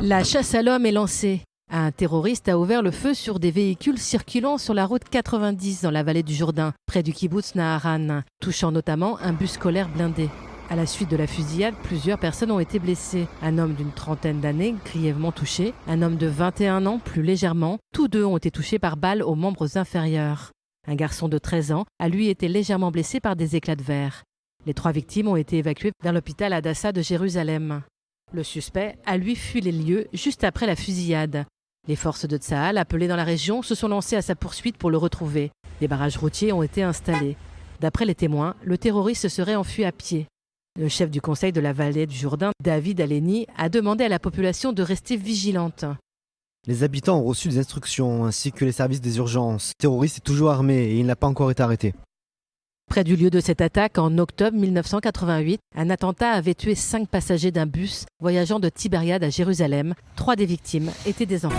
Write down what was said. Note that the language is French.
La chasse à l'homme est lancée. Un terroriste a ouvert le feu sur des véhicules circulant sur la route 90 dans la vallée du Jourdain, près du kibboutz Naharan, touchant notamment un bus scolaire blindé. À la suite de la fusillade, plusieurs personnes ont été blessées. Un homme d'une trentaine d'années, grièvement touché, un homme de 21 ans, plus légèrement. Tous deux ont été touchés par balles aux membres inférieurs. Un garçon de 13 ans a lui été légèrement blessé par des éclats de verre. Les 3 victimes ont été évacuées vers l'hôpital Hadassah de Jérusalem. Le suspect a lui fui les lieux juste après la fusillade. Les forces de Tsahal, appelées dans la région, se sont lancées à sa poursuite pour le retrouver. Des barrages routiers ont été installés. D'après les témoins, le terroriste se serait enfui à pied. Le chef du conseil de la vallée du Jourdain, David Aleni, a demandé à la population de rester vigilante. Les habitants ont reçu des instructions ainsi que les services des urgences. Le terroriste est toujours armé et il n'a pas encore été arrêté. Près du lieu de cette attaque, en octobre 1988, un attentat avait tué 5 passagers d'un bus voyageant de Tibériade à Jérusalem. 3 des victimes étaient des enfants.